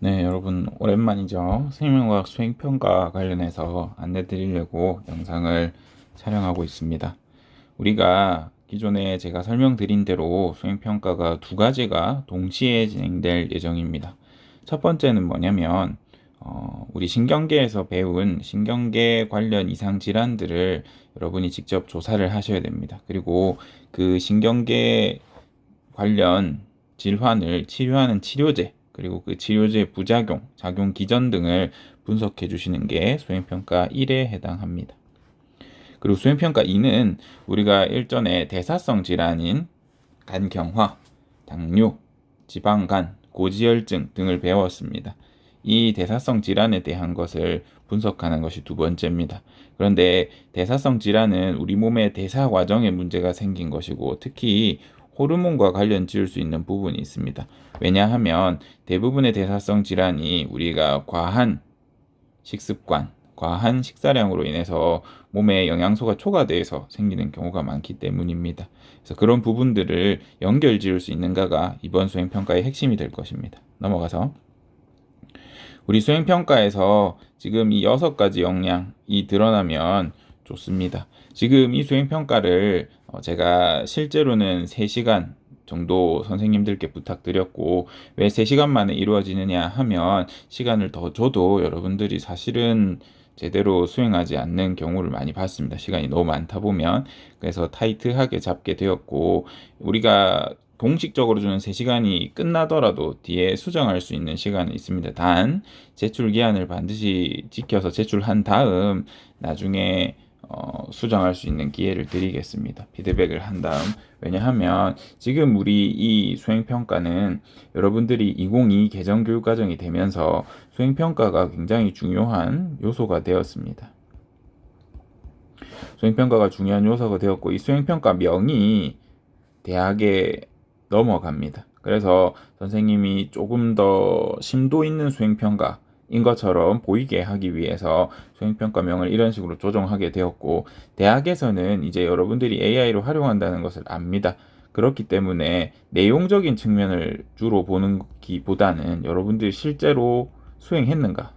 네, 여러분 오랜만이죠. 생명과학 수행평가 관련해서 안내 드리려고 영상을 촬영하고 있습니다. 우리가 기존에 제가 설명드린 대로 수행평가가 두 가지가 동시에 진행될 예정입니다. 첫 번째는 뭐냐면 우리 신경계에서 배운 신경계 관련 이상 질환들을 여러분이 직접 조사를 하셔야 됩니다. 그리고 그 신경계 관련 질환을 치료하는 치료제, 그리고 그 치료제의 부작용, 작용 기전 등을 분석해 주시는 게 수행평가 1에 해당합니다. 그리고 수행평가 2는 우리가 일전에 대사성 질환인 간경화, 당뇨, 지방간, 고지혈증 등을 배웠습니다. 이 대사성 질환에 대한 것을 분석하는 것이 두 번째입니다. 그런데 대사성 질환은 우리 몸의 대사 과정에 문제가 생긴 것이고, 특히 호르몬과 관련 지을 수 있는 부분이 있습니다. 왜냐하면 대부분의 대사성 질환이 우리가 과한 식습관, 과한 식사량으로 인해서 몸에 영양소가 초과돼서 생기는 경우가 많기 때문입니다. 그래서 그런 부분들을 연결 지을 수 있는가가 이번 수행평가의 핵심이 될 것입니다. 넘어가서 우리 수행평가에서 지금 이 6가지 역량이 드러나면 좋습니다. 지금 이 수행평가를 제가 실제로는 3시간 정도 선생님들께 부탁드렸고, 왜 3시간 만에 이루어지느냐 하면 시간을 더 줘도 여러분들이 사실은 제대로 수행하지 않는 경우를 많이 봤습니다. 시간이 너무 많다 보면. 그래서 타이트하게 잡게 되었고, 우리가 공식적으로 주는 3시간이 끝나더라도 뒤에 수정할 수 있는 시간은 있습니다. 단 제출 기한을 반드시 지켜서 제출한 다음 나중에 수정할 수 있는 기회를 드리겠습니다. 피드백을 한 다음. 왜냐하면 지금 우리 이 수행평가는 여러분들이 2022 개정교육과정이 되면서 수행평가가 굉장히 중요한 요소가 되었습니다. 수행평가가 중요한 요소가 되었고, 이 수행평가 명이 대학에 넘어갑니다. 그래서 선생님이 조금 더 심도 있는 수행평가인 것처럼 보이게 하기 위해서 수행평가명을 이런 식으로 조정하게 되었고, 대학에서는 이제 여러분들이 AI를 활용한다는 것을 압니다. 그렇기 때문에 내용적인 측면을 주로 보는 기보다는 여러분들이 실제로 수행했는가,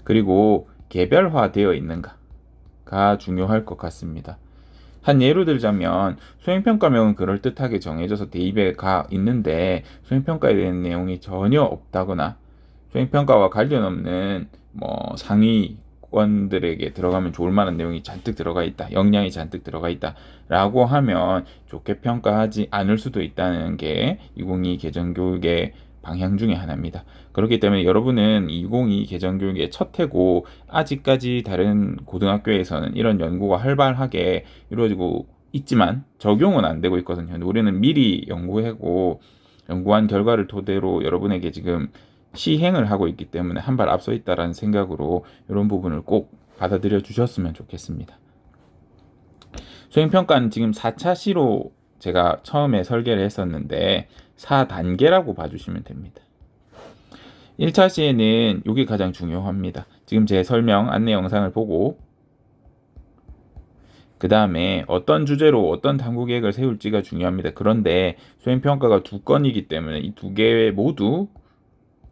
그리고 개별화되어 있는가가 중요할 것 같습니다. 한 예로 들자면 수행평가명은 그럴듯하게 정해져서 대입에 가 있는데 수행평가에 대한 내용이 전혀 없다거나 수행평가와 관련 없는 상위권들에게 들어가면 좋을 만한 내용이 잔뜩 들어가 있다, 역량이 잔뜩 들어가 있다 라고 하면 좋게 평가하지 않을 수도 있다는 게 2022 개정교육의 방향 중에 하나입니다. 그렇기 때문에 여러분은 2022 개정교육의 첫 해고, 아직까지 다른 고등학교에서는 이런 연구가 활발하게 이루어지고 있지만 적용은 안 되고 있거든요. 우리는 미리 연구한 결과를 토대로 여러분에게 지금 시행을 하고 있기 때문에 한 발 앞서 있다라는 생각으로 이런 부분을 꼭 받아들여 주셨으면 좋겠습니다. 수행평가는 지금 4차 시로 제가 처음에 설계를 했었는데 4단계라고 봐주시면 됩니다. 1차 시에는 이게 가장 중요합니다. 지금 제 설명 안내 영상을 보고 그 다음에 어떤 주제로 어떤 탐구 계획을 세울지가 중요합니다. 그런데 수행평가가 2건이기 때문에 이 2개 모두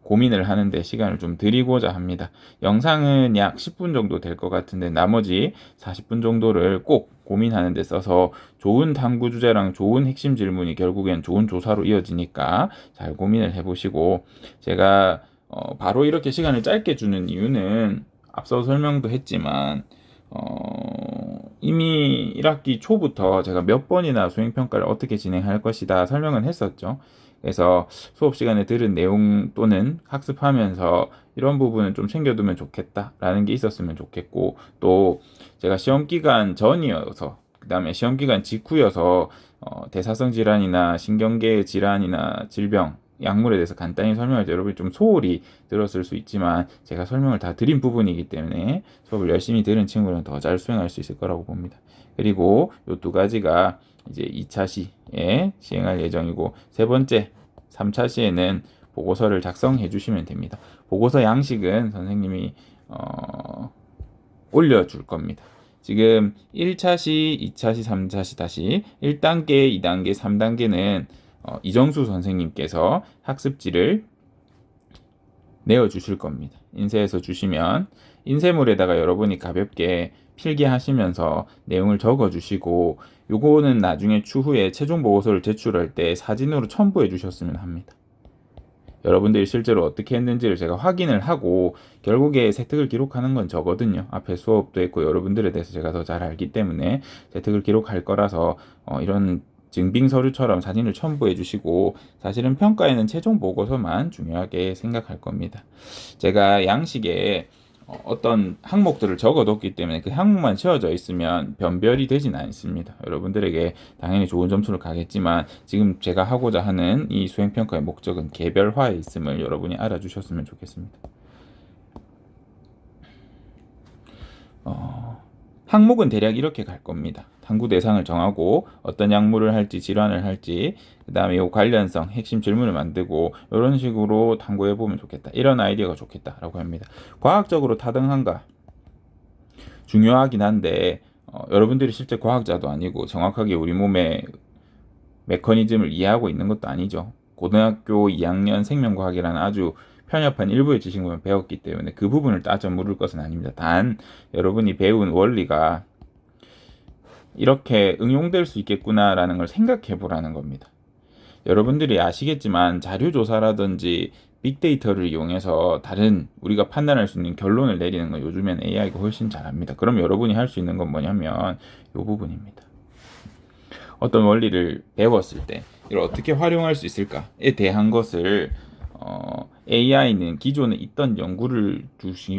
고민을 하는데 시간을 좀 드리고자 합니다. 영상은 약 10분 정도 될 것 같은데 나머지 40분 정도를 꼭 고민하는 데 써서 좋은 탐구 주제랑 좋은 핵심 질문이 결국엔 좋은 조사로 이어지니까 잘 고민을 해보시고, 제가 바로 이렇게 시간을 짧게 주는 이유는 앞서 설명도 했지만 이미 1학기 초부터 제가 몇 번이나 수행평가를 어떻게 진행할 것이다 설명은 했었죠. 그래서 수업 시간에 들은 내용 또는 학습하면서 이런 부분은 좀 챙겨두면 좋겠다라는 게 있었으면 좋겠고, 또 제가 시험 기간 전이어서 그 다음에 시험 기간 직후여서 대사성 질환이나 신경계 질환이나 질병, 약물에 대해서 간단히 설명할 때 여러분이 좀 소홀히 들었을 수 있지만 제가 설명을 다 드린 부분이기 때문에 수업을 열심히 들은 친구는 더 잘 수행할 수 있을 거라고 봅니다. 그리고 이 2가지가 이제 2차 시에 시행할 예정이고, 세 번째 3차 시에는 보고서를 작성해 주시면 됩니다. 보고서 양식은 선생님이 올려줄 겁니다. 지금 1차 시, 2차 시, 3차 시 다시 1단계, 2단계, 3단계는 이정수 선생님께서 학습지를 내어주실 겁니다. 인쇄해서 주시면 인쇄물에다가 여러분이 가볍게 필기하시면서 내용을 적어주시고, 요거는 나중에 추후에 최종 보고서를 제출할 때 사진으로 첨부해 주셨으면 합니다. 여러분들이 실제로 어떻게 했는지를 제가 확인을 하고, 결국에 세특을 기록하는 건 저거든요. 앞에 수업도 했고 여러분들에 대해서 제가 더 잘 알기 때문에 세특을 기록할 거라서 이런 증빙 서류처럼 사진을 첨부해 주시고, 사실은 평가에는 최종 보고서만 중요하게 생각할 겁니다. 제가 양식에 어떤 항목들을 적어뒀기 때문에 그 항목만 채워져 있으면 변별이 되진 않습니다. 여러분들에게 당연히 좋은 점수를 가겠지만, 지금 제가 하고자 하는 이 수행평가의 목적은 개별화에 있음을 여러분이 알아주셨으면 좋겠습니다. 항목은 대략 이렇게 갈 겁니다. 탐구 대상을 정하고 어떤 약물을 할지 질환을 할지, 그 다음에 이 관련성 핵심 질문을 만들고 이런 식으로 탐구해 보면 좋겠다, 이런 아이디어가 좋겠다라고 합니다. 과학적으로 타당한가 중요하긴 한데, 여러분들이 실제 과학자도 아니고 정확하게 우리 몸의 메커니즘을 이해하고 있는 것도 아니죠. 고등학교 2학년 생명과학이라는 아주 편협한 일부의 지식만 배웠기 때문에 그 부분을 따져 물을 것은 아닙니다. 단 여러분이 배운 원리가 이렇게 응용될 수 있겠구나라는 걸 생각해 보라는 겁니다. 여러분들이 아시겠지만 자료조사라든지 빅데이터를 이용해서 다른 우리가 판단할 수 있는 결론을 내리는 건 요즘엔 AI가 훨씬 잘합니다. 그럼 여러분이 할 수 있는 건 뭐냐면 이 부분입니다. 어떤 원리를 배웠을 때 이걸 어떻게 활용할 수 있을까에 대한 것을 AI는 기존에 있던 연구를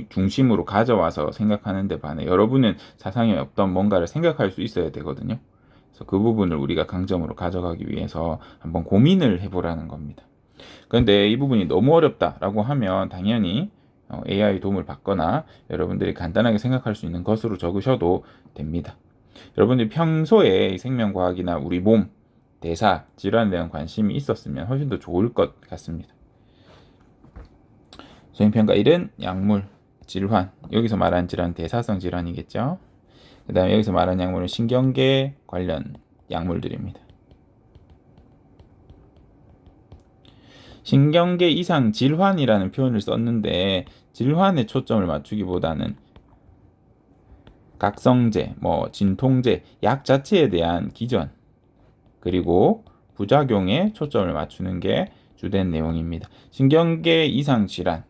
중심으로 가져와서 생각하는데 반해 여러분은 사상에 없던 뭔가를 생각할 수 있어야 되거든요. 그래서 그 부분을 우리가 강점으로 가져가기 위해서 한번 고민을 해보라는 겁니다. 그런데 이 부분이 너무 어렵다라고 하면 당연히 AI 도움을 받거나 여러분들이 간단하게 생각할 수 있는 것으로 적으셔도 됩니다. 여러분들이 평소에 생명과학이나 우리 몸, 대사, 질환에 대한 관심이 있었으면 훨씬 더 좋을 것 같습니다. 수행평가 1은 약물, 질환, 여기서 말하는 질환 대사성 질환이겠죠. 그 다음에 여기서 말하는 약물은 신경계 관련 약물들입니다. 신경계 이상 질환이라는 표현을 썼는데, 질환에 초점을 맞추기보다는 각성제, 진통제, 약 자체에 대한 기전, 그리고 부작용에 초점을 맞추는 게 주된 내용입니다. 신경계 이상 질환은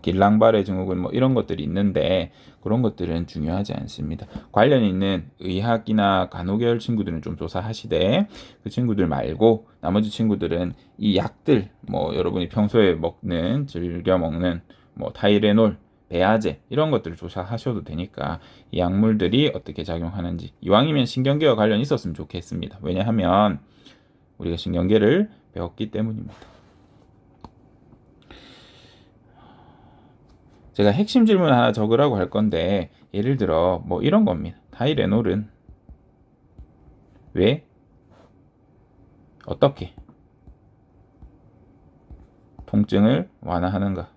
길랑발의 증후군 이런 것들이 있는데, 그런 것들은 중요하지 않습니다. 관련 있는 의학이나 간호계열 친구들은 좀 조사하시되, 그 친구들 말고 나머지 친구들은 이 약들, 여러분이 평소에 즐겨 먹는 타이레놀, 배아제 이런 것들을 조사하셔도 되니까 이 약물들이 어떻게 작용하는지, 이왕이면 신경계와 관련이 있었으면 좋겠습니다. 왜냐하면 우리가 신경계를 배웠기 때문입니다. 제가 핵심 질문 하나 적으라고 할 건데, 예를 들어 이런 겁니다. 타이레놀은 왜, 어떻게 통증을 완화하는가,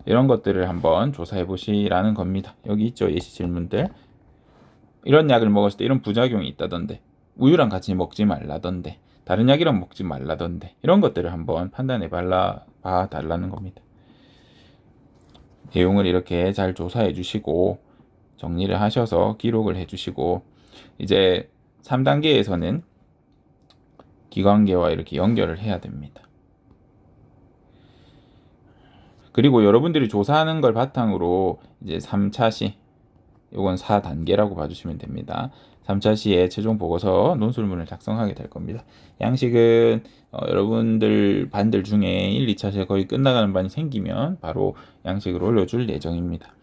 이런 것들을 한번 조사해 보시라는 겁니다. 여기 있죠, 예시 질문들. 이런 약을 먹었을 때 이런 부작용이 있다던데, 우유랑 같이 먹지 말라던데, 다른 약이랑 먹지 말라던데, 이런 것들을 한번 판단해 봐 달라는 겁니다. 내용을 이렇게 잘 조사해 주시고 정리를 하셔서 기록을 해 주시고, 이제 3단계에서는 기관계와 이렇게 연결을 해야 됩니다. 그리고 여러분들이 조사하는 걸 바탕으로 이제 3차 시, 이건 4단계라고 봐주시면 됩니다. 3차 시에 최종 보고서 논술문을 작성하게 될 겁니다. 양식은 여러분들 반들 중에 1, 2차 시에 거의 끝나가는 반이 생기면 바로 양식을 올려줄 예정입니다.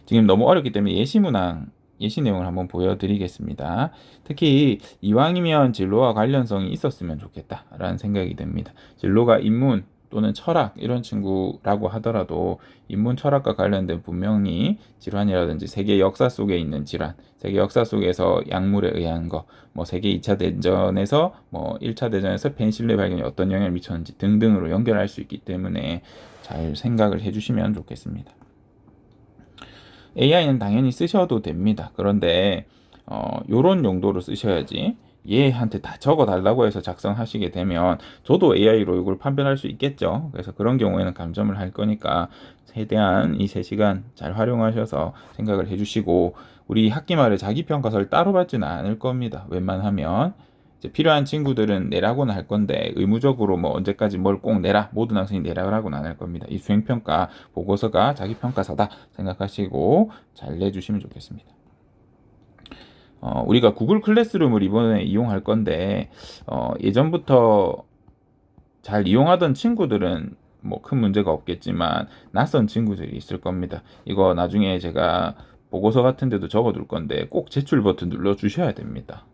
지금 너무 어렵기 때문에 예시 내용을 한번 보여드리겠습니다. 특히 이왕이면 진로와 관련성이 있었으면 좋겠다라는 생각이 듭니다. 진로가 인문 또는 철학 이런 친구라고 하더라도 인문 철학과 관련된 분명히 질환이라든지 세계 역사 속에 있는 질환, 세계 역사 속에서 약물에 의한 거, 세계 2차 대전에서 1차 대전에서 페니실린 발견이 어떤 영향을 미쳤는지 등등으로 연결할 수 있기 때문에 잘 생각을 해주시면 좋겠습니다. AI는 당연히 쓰셔도 됩니다. 그런데 요런 용도로 쓰셔야지 얘한테 다 적어 달라고 해서 작성하시게 되면 저도 AI로 이걸 판별할 수 있겠죠. 그래서 그런 경우에는 감점을 할 거니까 최대한 이 3시간 잘 활용하셔서 생각을 해주시고, 우리 학기 말에 자기평가서를 따로 받지는 않을 겁니다. 웬만하면 이제 필요한 친구들은 내라고는 할 건데 의무적으로 뭐 언제까지 뭘 꼭 내라, 모든 학생이 내라고는 안 할 겁니다. 이 수행평가 보고서가 자기평가서다 생각하시고 잘 내주시면 좋겠습니다. 우리가 구글 클래스룸을 이번에 이용할 건데 예전부터 잘 이용하던 친구들은 뭐 큰 문제가 없겠지만 낯선 친구들이 있을 겁니다. 이거 나중에 제가 보고서 같은 데도 적어둘 건데 꼭 제출 버튼 눌러 주셔야 됩니다.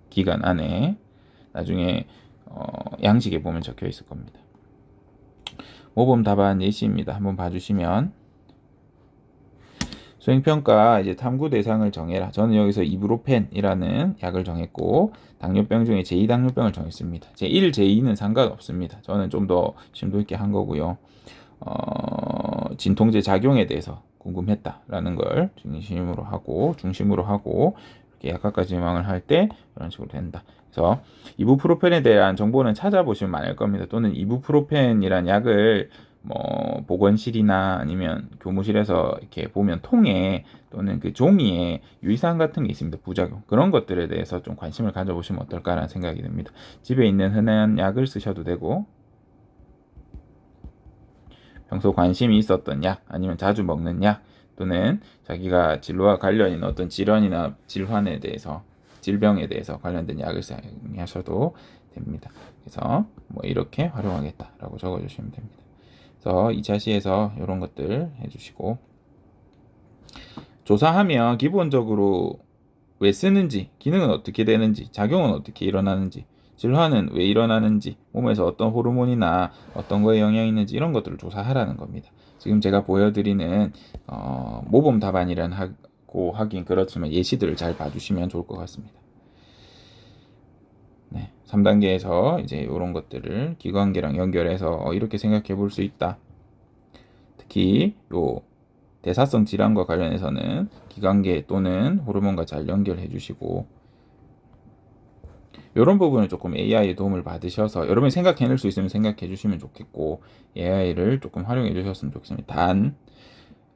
기간 안에 나중에 양식에 보면 적혀 있을 겁니다. 모범 답안 예시입니다. 한번 봐주시면, 수행평가 이제 탐구 대상을 정해라. 저는 여기서 이브로펜이라는 약을 정했고 당뇨병 중에 제2당뇨병을 정했습니다. 제1, 제2는 상관없습니다. 저는 좀 더 심도 있게 한 거고요. 진통제 작용에 대해서 궁금했다라는 걸 중심으로 하고 이렇게 약학과 지망을 할 때 이런 식으로 된다. 그래서 이부프로펜에 대한 정보는 찾아보시면 많을 겁니다. 또는 이부프로펜이란 약을 뭐 보건실이나 아니면 교무실에서 이렇게 보면 통에 또는 그 종이에 유의사항 같은 게 있습니다. 부작용, 그런 것들에 대해서 좀 관심을 가져보시면 어떨까라는 생각이 듭니다. 집에 있는 흔한 약을 쓰셔도 되고, 평소 관심이 있었던 약, 아니면 자주 먹는 약, 또는 자기가 진로와 관련 있는 어떤 질환이나 질병에 대해서 관련된 약을 사용하셔도 됩니다. 그래서 뭐 이렇게 활용하겠다라고 적어주시면 됩니다. 그래서 2차 시에서 이런 것들 해주시고, 조사하면 기본적으로 왜 쓰는지, 기능은 어떻게 되는지, 작용은 어떻게 일어나는지, 질환은 왜 일어나는지, 몸에서 어떤 호르몬이나 어떤 거에 영향이 있는지 이런 것들을 조사하라는 겁니다. 지금 제가 보여드리는 모범 답안이라고 하긴 그렇지만 예시들을 잘 봐주시면 좋을 것 같습니다. 네, 3단계에서 이제 이런 것들을 기관계랑 연결해서 이렇게 생각해 볼 수 있다. 특히 요 대사성 질환과 관련해서는 기관계 또는 호르몬과 잘 연결해 주시고, 이런 부분을 조금 AI의 도움을 받으셔서 여러분이 생각해낼 수 있으면 생각해 주시면 좋겠고, AI를 조금 활용해 주셨으면 좋겠습니다. 단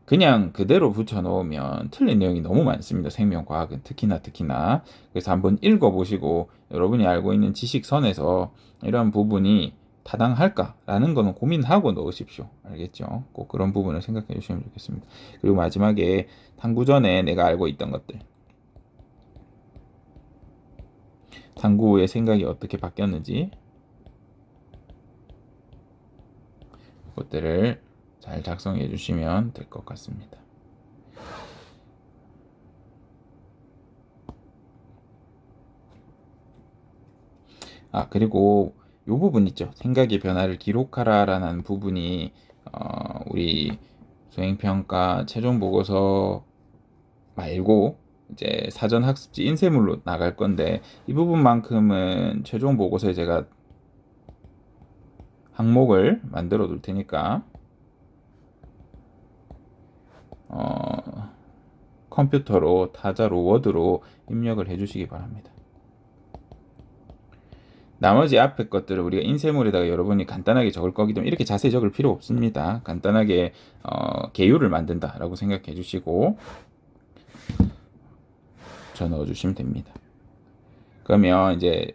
그냥 그대로 붙여 넣으면 틀린 내용이 너무 많습니다. 생명과학은 특히나. 그래서 한번 읽어보시고 여러분이 알고 있는 지식선에서 이러한 부분이 타당할까라는 거는 고민하고 넣으십시오. 알겠죠? 꼭 그런 부분을 생각해 주시면 좋겠습니다. 그리고 마지막에 탐구 전에 내가 알고 있던 것들, 탐구 후에 생각이 어떻게 바뀌었는지 그것들을 잘 작성해 주시면 될 것 같습니다. 그리고 이 부분 있죠. 생각의 변화를 기록하라라는 부분이 우리 수행평가 최종 보고서 말고 이제 사전 학습지 인쇄물로 나갈 건데, 이 부분만큼은 최종 보고서에 제가 항목을 만들어 둘 테니까 컴퓨터로 타자로 워드로 입력을 해 주시기 바랍니다. 나머지 앞에 것들을 우리가 인쇄물에다가 여러분이 간단하게 적을 거기 때문에 이렇게 자세히 적을 필요 없습니다. 간단하게 개요를 만든다라고 생각해 주시고 저 넣어주시면 됩니다. 그러면 이제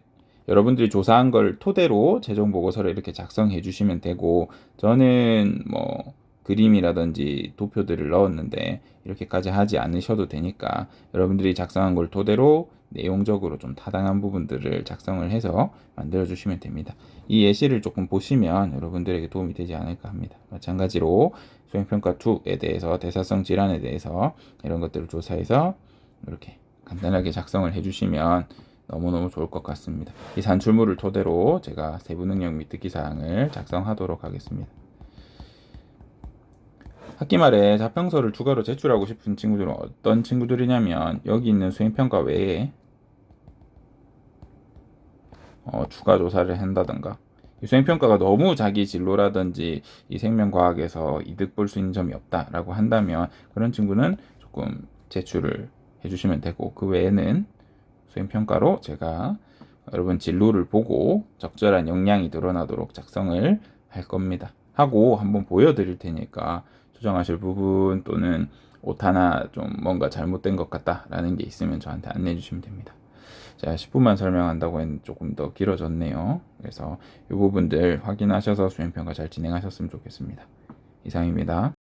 여러분들이 조사한 걸 토대로 최종 보고서를 이렇게 작성해 주시면 되고, 저는 뭐 그림이라든지 도표들을 넣었는데 이렇게까지 하지 않으셔도 되니까 여러분들이 작성한 걸 토대로 내용적으로 좀 타당한 부분들을 작성을 해서 만들어 주시면 됩니다. 이 예시를 조금 보시면 여러분들에게 도움이 되지 않을까 합니다. 마찬가지로 수행평가 2에 대해서 대사성 질환에 대해서 이런 것들을 조사해서 이렇게 간단하게 작성을 해주시면 너무너무 좋을 것 같습니다. 이 산출물을 토대로 제가 세부 능력 및 특기사항을 작성하도록 하겠습니다. 학기 말에 자평서를 추가로 제출하고 싶은 친구들은 어떤 친구들이냐면, 여기 있는 수행평가 외에 추가 조사를 한다던가 수행평가가 너무 자기 진로라든지 이 생명과학에서 이득 볼 수 있는 점이 없다라고 한다면 그런 친구는 조금 제출을 해주시면 되고, 그 외에는 수행평가로 제가 여러분 진로를 보고 적절한 역량이 드러나도록 작성을 할 겁니다. 하고 한번 보여드릴 테니까 수정하실 부분 또는 오타나 좀 뭔가 잘못된 것 같다라는 게 있으면 저한테 안내해 주시면 됩니다. 자, 10분만 설명한다고 했는데 조금 더 길어졌네요. 그래서 이 부분들 확인하셔서 수행평가 잘 진행하셨으면 좋겠습니다. 이상입니다.